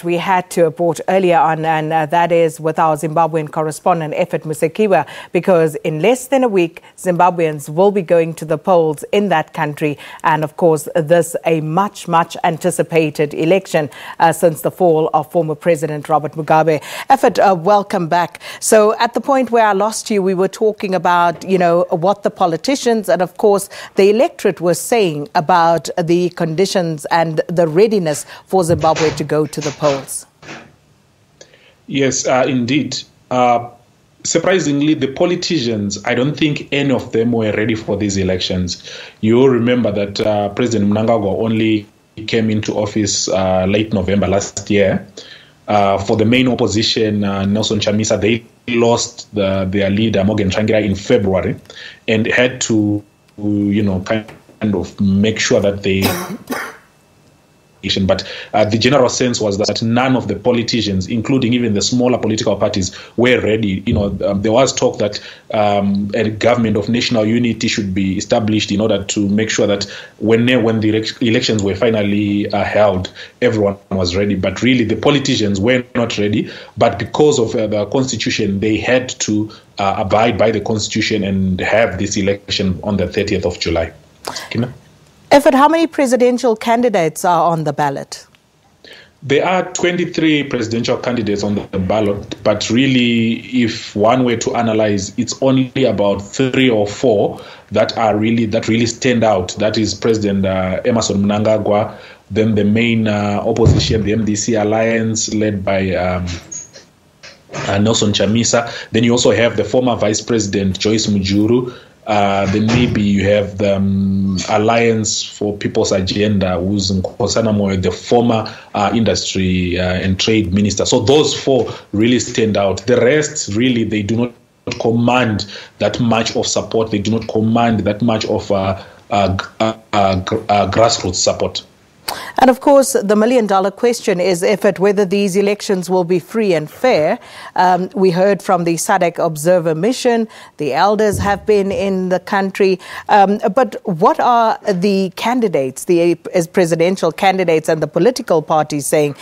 We had to report earlier on, and that is with our Zimbabwean correspondent, Ephert Musekiwa, because in less than a week, Zimbabweans will be going to the polls in that country. And of course, this a much anticipated election since the fall of former President Robert Mugabe. Ephert, welcome back. So at the point where I lost you, we were talking about, what the politicians and of course the electorate were saying about the conditions and the readiness for Zimbabwe to go to the polls. Yes, indeed. Surprisingly, the politicians, I don't think any of them were ready for these elections. You remember that President Mnangagwa only came into office late November last year. For the main opposition, Nelson Chamisa, they lost their leader, Morgan Tsvangirai, in February and had to, kind of make sure that they... But the general sense was that none of the politicians, including even the smaller political parties, were ready. There was talk that a government of national unity should be established in order to make sure that when the elections were finally held, everyone was ready. But really, the politicians were not ready. But because of the constitution, they had to abide by the constitution and have this election on the 30th of July. Ephert, how many presidential candidates are on the ballot? There are 23 presidential candidates on the ballot, but really, if one were to analyze, it's only about 3 or 4 that really stand out. That is President Emmerson Mnangagwa, then the main opposition, the MDC alliance, led by Nelson Chamisa. Then you also have the former Vice President Joyce Mujuru. Then maybe you have the Alliance for People's Agenda, who's Nkosana Moyo, the former industry and trade minister. So those 4 really stand out. The rest, really, they do not command that much of support. They do not command that much of grassroots support. And of course, the million-dollar question is, Ephert, whether these elections will be free and fair. We heard from the SADC Observer Mission. The elders have been in the country. But what are the candidates, as presidential candidates and the political parties saying?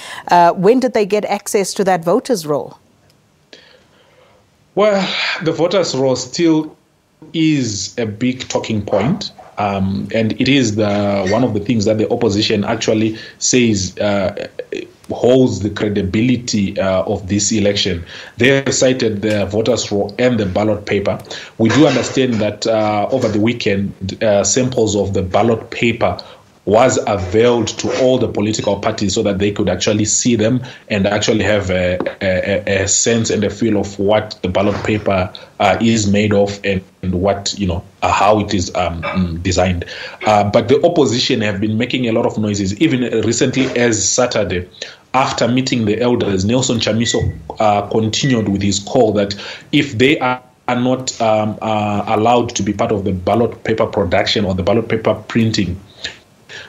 When did they get access to that voters' roll? Well, the voters' roll still is a big talking point. And it is one of the things that the opposition actually says holds the credibility of this election. They cited the voters' roll and the ballot paper. We do understand that over the weekend, samples of the ballot paper was availed to all the political parties so that they could actually see them and actually have a sense and a feel of what the ballot paper is made of and what, how it is designed. But the opposition have been making a lot of noises, even recently as Saturday. After meeting the elders, Nelson Chamisa continued with his call that if they are not allowed to be part of the ballot paper production or the ballot paper printing,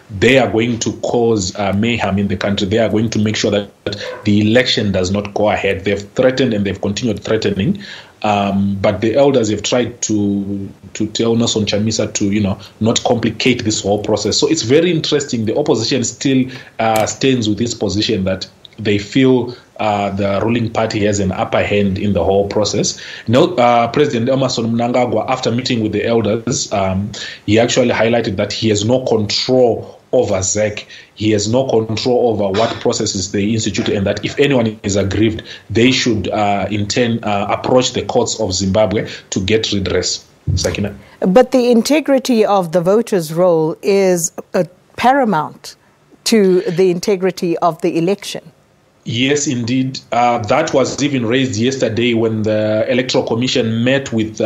they are going to cause mayhem in the country. They are going to make sure that the election does not go ahead. They've threatened and they've continued threatening. But the elders have tried to tell Nelson Chamisa to, not complicate this whole process. So it's very interesting. The opposition still stands with this position that they feel the ruling party has an upper hand in the whole process. President Emmerson Mnangagwa, after meeting with the elders, he actually highlighted that he has no control over ZEC. He has no control over what processes they institute, and that if anyone is aggrieved, they should in turn approach the courts of Zimbabwe to get redress. Sakina. But the integrity of the voters' roll is paramount to the integrity of the election. Yes, indeed. That was even raised yesterday when the Electoral Commission met with,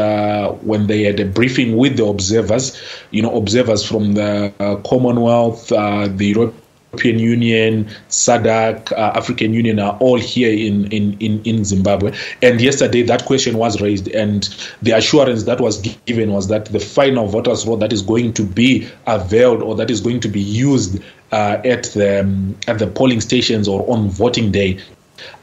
when they had a briefing with the observers, observers from the Commonwealth, the European Union, SADC, African Union are all here in Zimbabwe. And yesterday that question was raised, and the assurance that was given was that the final voters' roll that is going to be availed or that is going to be used at the polling stations or on voting day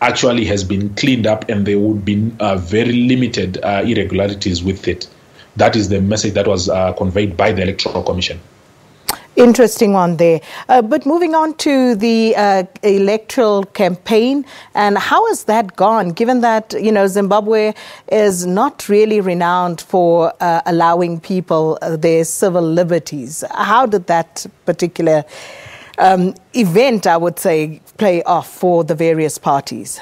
actually has been cleaned up, and there would be very limited irregularities with it. That is the message that was conveyed by the Electoral Commission. Interesting one there. But moving on to the electoral campaign, and how has that gone, given that, Zimbabwe is not really renowned for allowing people their civil liberties? How did that particular event, I would say, play off for the various parties?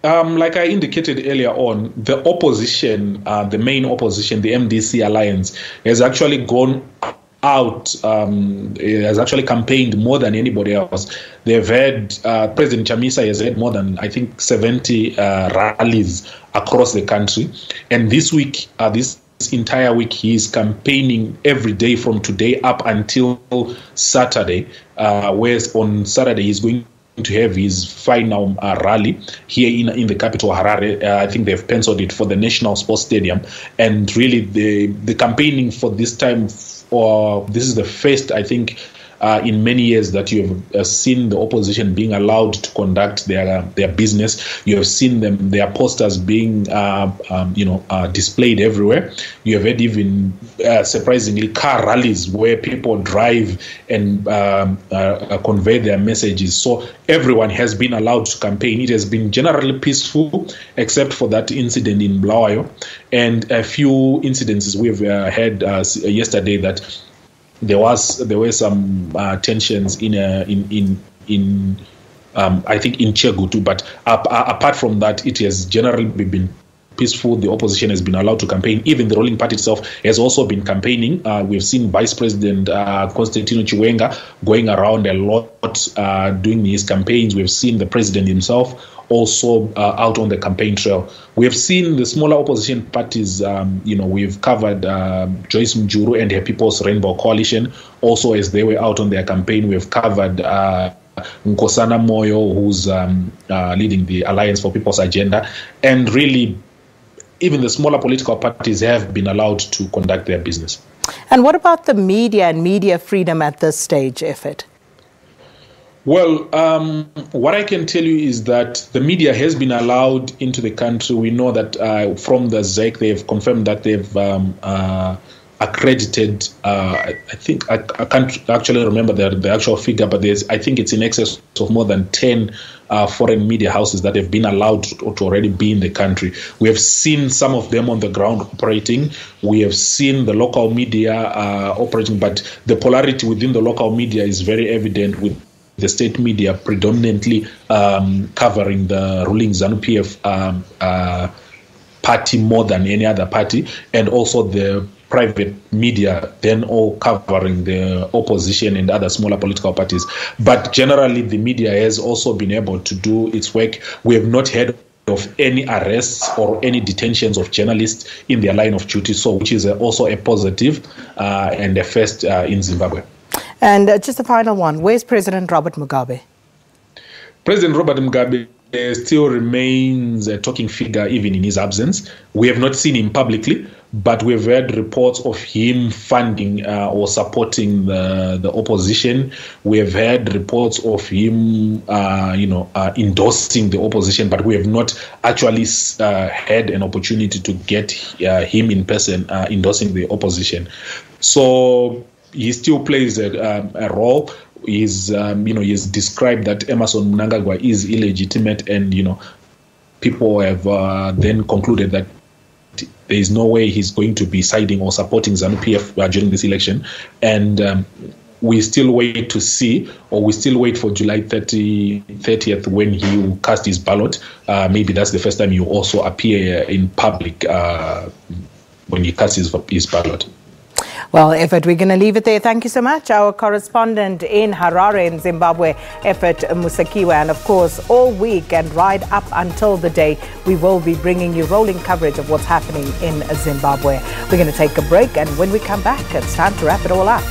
Like I indicated earlier on, the opposition, the main opposition, the MDC alliance, has actually gone out, has actually campaigned more than anybody else. They've had, President Chamisa has had more than, I think, 70 rallies across the country. And this week, this entire week, he is campaigning every day from today up until Saturday, whereas on Saturday he's going to have his final rally here in the capital, Harare. I think they've penciled it for the National Sports Stadium. And really, the campaigning for this time, this is the first, I think, in many years that you have seen the opposition being allowed to conduct their business. You have seen their posters being displayed everywhere. You have had even surprisingly car rallies where people drive and convey their messages. So everyone has been allowed to campaign. It has been generally peaceful, except for that incident in Bulawayo and a few incidences we've had yesterday that there were some tensions in I think in Chegutu, but apart from that, it has generally been peaceful. The opposition has been allowed to campaign. Even the ruling party itself has also been campaigning. We've seen Vice President Constantino Chiwenga going around a lot doing his campaigns. We've seen the president himself also out on the campaign trail. We have seen the smaller opposition parties, we've covered Joyce Mjuru and her People's Rainbow Coalition, also as they were out on their campaign. We've covered Nkosana Moyo, who's leading the Alliance for People's Agenda. And really, even the smaller political parties have been allowed to conduct their business. And what about the media and media freedom at this stage, Ephert? Well, what I can tell you is that the media has been allowed into the country. We know that from the ZEC, they've confirmed that they've accredited, I think, I can't actually remember the actual figure, but I think it's in excess of more than 10 foreign media houses that have been allowed to already be in the country. We have seen some of them on the ground operating. We have seen the local media operating, but the polarity within the local media is very evident, with the state media predominantly covering the ruling ZANU-PF party more than any other party, and also the private media then all covering the opposition and other smaller political parties. But generally, the media has also been able to do its work. We have not heard of any arrests or any detentions of journalists in their line of duty, so which is also a positive and a first in Zimbabwe. And just a final one, where's President Robert Mugabe? President Robert Mugabe still remains a talking figure even in his absence. We have not seen him publicly, but we've heard reports of him funding or supporting the opposition. We have heard reports of him, endorsing the opposition, but we have not actually had an opportunity to get him in person endorsing the opposition. So he still plays a role. He's described that Emmerson Mnangagwa is illegitimate, and people have then concluded that there is no way he's going to be siding or supporting ZANU-PF during this election, and we still wait to see, or we still wait for July 30th when he will cast his ballot. Maybe that's the first time he will also appear in public when he casts his ballot. Well, Ephert, we're going to leave it there. Thank you so much. Our correspondent in Harare in Zimbabwe, Ephert Musekiwa. And of course, all week and right up until the day, we will be bringing you rolling coverage of what's happening in Zimbabwe. We're going to take a break, and when we come back, it's time to wrap it all up.